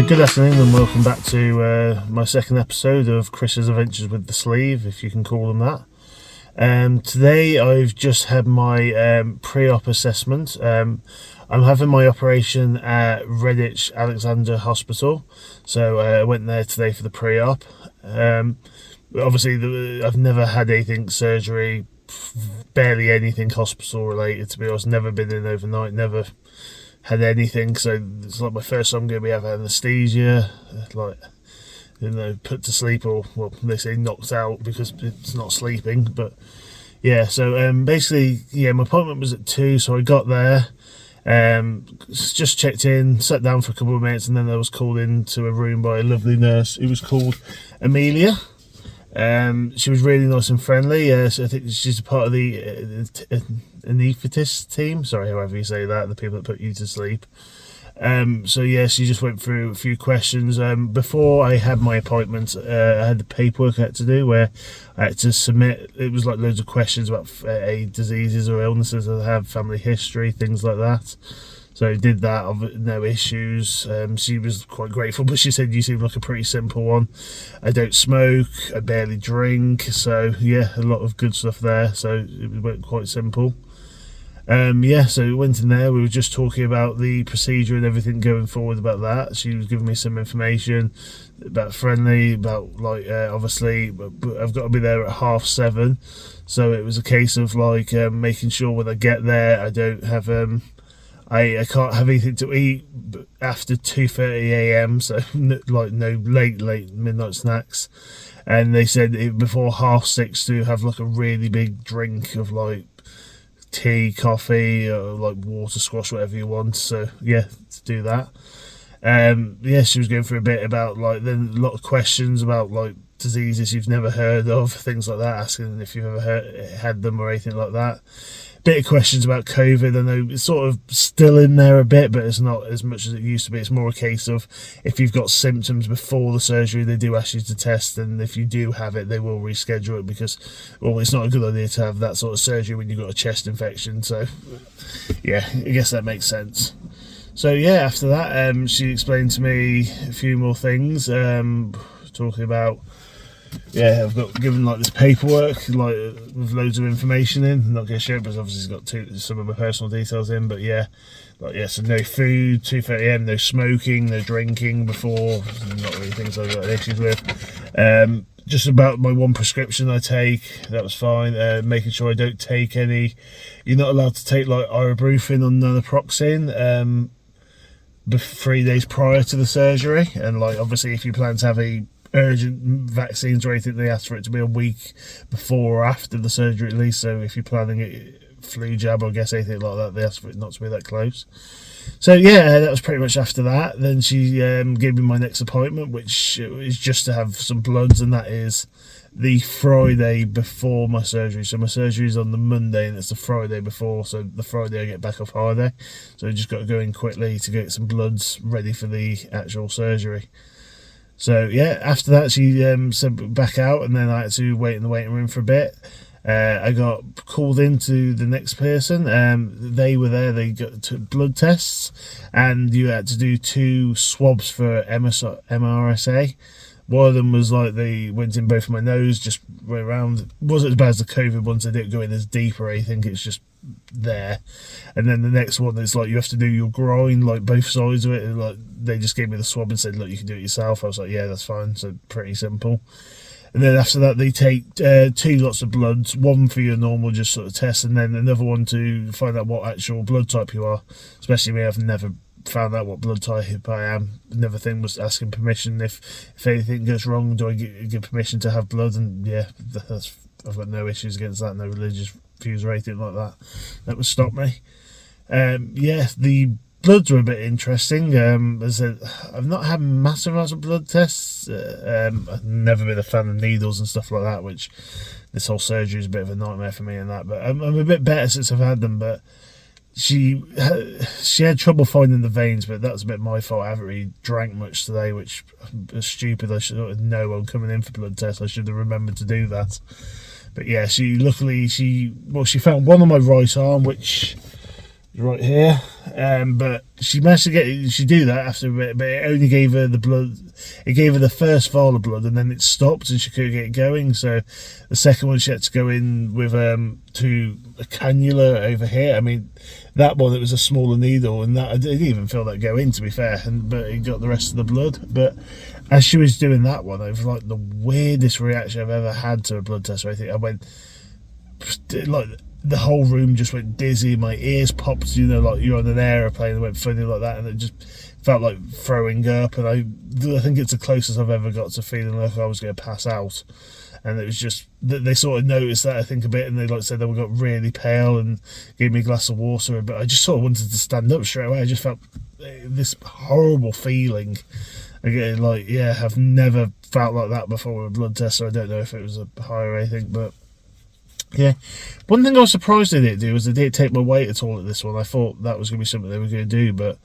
Good afternoon and welcome back to my second episode of Chris's Adventures with the Sleeve, if you can call them that. Today I've just had my pre-op assessment. I'm having my operation at Redditch Alexander Hospital, so I went there today for the pre-op. Obviously I've never had anything surgery, barely anything hospital related, to be honest. Never been in overnight, never had anything, so it's like my first time I'm going to be having anesthesia, put to sleep, or well, they say knocked out because it's not sleeping. But yeah, so basically, my appointment was at 2, so I got there, just checked in, sat down for a couple of minutes, and then I was called into a room by a lovely nurse who was called Amelia. She was really nice and friendly. So I think she's a part of the anaesthetist team. Sorry, however you say that, the people that put you to sleep. So yeah, she just went through a few questions. Before I had my appointment, I had the paperwork I had to do where I had to submit. It was like loads of questions about diseases or illnesses I have, family history, things like that. So I did that, no issues. She was quite grateful, but she said, you seem like a pretty simple one. I don't smoke, I barely drink, so yeah, a lot of good stuff there. So it went quite simple. So we went in there, we were just talking about the procedure and everything going forward about that. She was giving me some information about friendly, about obviously I've got to be there at 7:30. So it was a case of making sure when I get there, I don't have I can't have anything to eat after 2:30 a.m, so no late midnight snacks. And they said before 6:30 to have a really big drink of tea, coffee, or water, squash, whatever you want. So yeah, to do that. She was going through a bit about then a lot of questions about diseases you've never heard of, things like that, asking if you've ever had them or anything like that. Bit of questions about COVID. I know it's sort of still in there a bit, but it's not as much as it used to be. It's more a case of if you've got symptoms before the surgery, they do ask you to test, and if you do have it, they will reschedule it because, well, it's not a good idea to have that sort of surgery when you've got a chest infection. So yeah, I guess that makes sense. So yeah, after that, she explained to me a few more things, talking about, I've got given this paperwork with loads of information in. I'm not going to share it because obviously it's got some of my personal details in. But so no food, 2:30 a.m, no smoking, no drinking before. Not really things I've got issues with. Just about my one prescription I take, that was fine. Making sure I don't take any. You're not allowed to take ibuprofen or naproxen 3 days prior to the surgery, and obviously if you plan to have a urgent vaccines or anything, they ask for it to be a week before or after the surgery at least. So if you're planning a flu jab or I guess anything like that, they ask for it not to be that close. So yeah, that was pretty much after that. Then she gave me my next appointment, which is just to have some bloods, and that is the Friday before my surgery. So my surgery is on the Monday and it's the Friday before, so the Friday I get back off holiday, so I just got to go in quickly to get some bloods ready for the actual surgery. So yeah, after that she sent back out, and then I had to wait in the waiting room for a bit. I got called into the next person. They were there, they got blood tests, and you had to do 2 swabs for MRSA. One of them was they went in both of my nose, just went around. It wasn't as bad as the COVID ones, they didn't go in as deep or anything, it's just there. And then the next one is you have to do your groin, both sides of it, and they just gave me the swab and said, look, you can do it yourself. I was like, yeah, that's fine. So pretty simple. And then after that they take 2 lots of bloods, one for your normal just sort of test, and then another one to find out what actual blood type you are. Especially me, I've never found out what blood type I am. Another thing was asking permission if anything goes wrong, do I give permission to have blood? And yeah, I've got no issues against that, no religious views or anything like that would stop me. The bloods were a bit interesting. As I said, I've not had massive amounts of blood tests. I've never been a fan of needles and stuff like that, which this whole surgery is a bit of a nightmare for me and that, but I'm a bit better since I've had them. But she had trouble finding the veins, but that's a bit my fault. I haven't really drank much today, which is stupid. I should know I'm coming in for blood tests. I should have remembered to do that. But yeah, she found one on my right arm, which right here. But she managed to do that after a bit, but it only gave her the blood. It gave her the first vial of blood, and then it stopped, and she couldn't get going. So the second one, she had to go in with to a cannula over here. I mean, that one, it was a smaller needle, and that I didn't even feel that go in, to be fair. But it got the rest of the blood. But as she was doing that one, it was like the weirdest reaction I've ever had to a blood test or anything. I went like, the whole room just went dizzy, my ears popped, you know, like you're on an aeroplane, it went funny like that, and it just felt like throwing up, and I think it's the closest I've ever got to feeling like I was going to pass out. And it was just, they sort of noticed that, I think, a bit, and they like said they got really pale and gave me a glass of water, but I just sort of wanted to stand up straight away. I just felt this horrible feeling. Again, like, yeah, I've never felt like that before with a blood test, so I don't know if it was a high or anything, but yeah. One thing I was surprised they didn't do was they didn't take my weight at all at this one. I thought that was going to be something they were going to do, but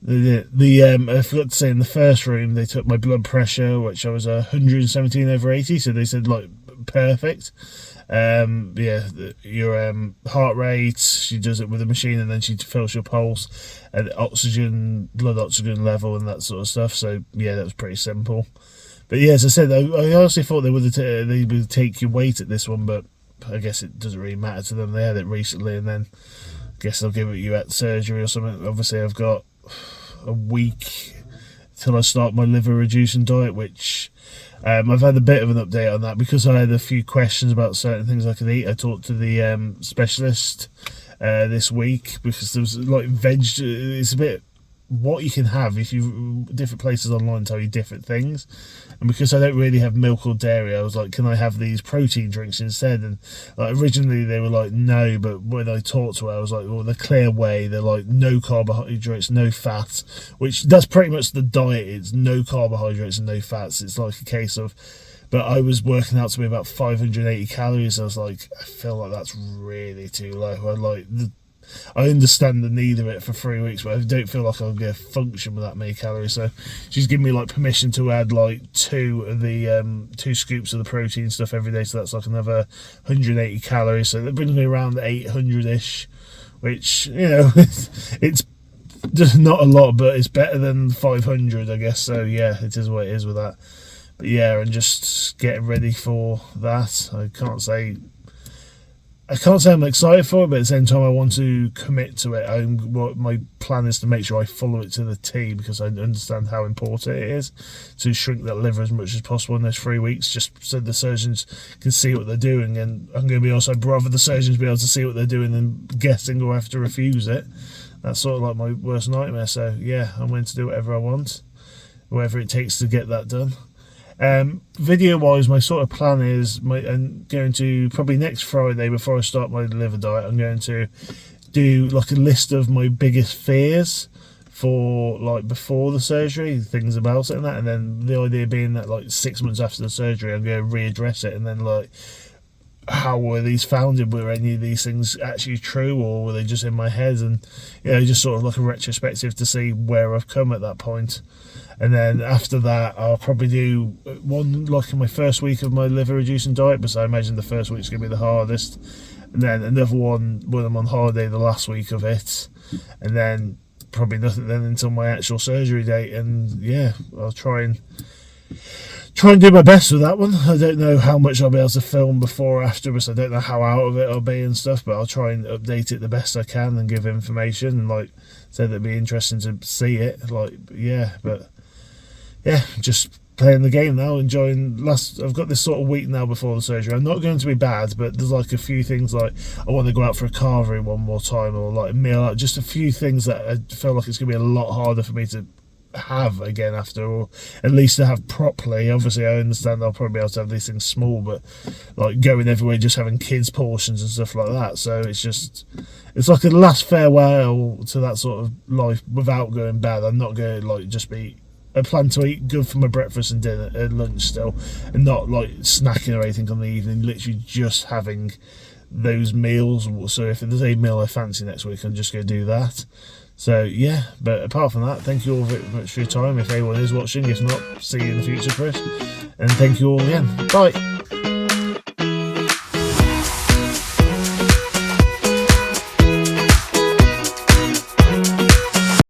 they didn't. I forgot to say, in the first room, they took my blood pressure, which I was 117/80, so they said, like, perfect. Yeah, your heart rate, she does it with a machine, and then she feels your pulse and oxygen, blood oxygen level, and that sort of stuff. So yeah, that was pretty simple. But yeah, as I said, I honestly thought they would take your weight at this one, but I guess it doesn't really matter to them. They had it recently, and then I guess they'll give it you at surgery or something. Obviously, I've got a week till I start my liver reducing diet, which I've had a bit of an update on that because I had a few questions about certain things I could eat. I talked to the specialist this week because there was like it's a bit what you can have if you different places online tell you different things, and because I don't really have milk or dairy, I was like, can I have these protein drinks instead? And like originally they were like no, but when I talked to her, I was like, well, the clear way, they're like no carbohydrates, no fat, which that's pretty much the diet. It's no carbohydrates and no fats. It's like a case of, but I was working out to be about 580 calories. I was like, I feel like that's really too low. I understand the need of it for 3 weeks, but I don't feel like I'll get a function with that many calories. So she's given me like permission to add like 2 scoops of the protein stuff every day. So that's like another 180 calories. So that brings me around 800-ish, which, you know, it's just not a lot, but it's better than 500, I guess. So yeah, it is what it is with that. But yeah, and just getting ready for that. I can't say I'm excited for it, but at the same time I want to commit to it. My plan is to make sure I follow it to the T, because I understand how important it is to shrink that liver as much as possible in those 3 weeks, just so the surgeons can see what they're doing. And I'm going to be also, I'd rather the surgeons be able to see what they're doing than guessing or have to refuse it. That's sort of like my worst nightmare. So yeah, I'm going to do whatever I want, whatever it takes to get that done. Video wise, my sort of plan is I'm going to probably next Friday, before I start my liver diet, I'm going to do like a list of my biggest fears for like before the surgery, things about it and that, and then the idea being that like 6 months after the surgery I'm going to readdress it, and then like, how were these founded? Were any of these things actually true, or were they just in my head? And just sort of like a retrospective to see where I've come at that point. And then after that, I'll probably do one like in my first week of my liver reducing diet, because I imagine the first week's going to be the hardest. And then another one when I'm on holiday the last week of it. And then probably nothing then until my actual surgery date. And yeah, I'll try and do my best with that one. I don't know how much I'll be able to film before or after, because I don't know how out of it I'll be and stuff, but I'll try and update it the best I can and give information, and like said, it'd be interesting to see it. Like, yeah, but yeah, just playing the game now, enjoying I've got this sort of week now before the surgery. I'm not going to be bad, but there's like a few things, like I want to go out for a carvery one more time, or like a meal out, just a few things that I feel like it's going to be a lot harder for me to have again after, or at least to have properly. Obviously I understand I'll probably be able to have these things small, but like going everywhere, just having kids portions and stuff like that, so it's like a last farewell to that sort of life without going bad. I'm not going to like just be, I plan to eat good for my breakfast and dinner and lunch still, and not like snacking or anything on the evening, literally just having those meals. So if there's a meal I fancy next week, I'm just going to do that. So yeah, but apart from that, thank you all very much for your time, if anyone is watching. If not, see you in the future, Chris, and thank you all again. Bye.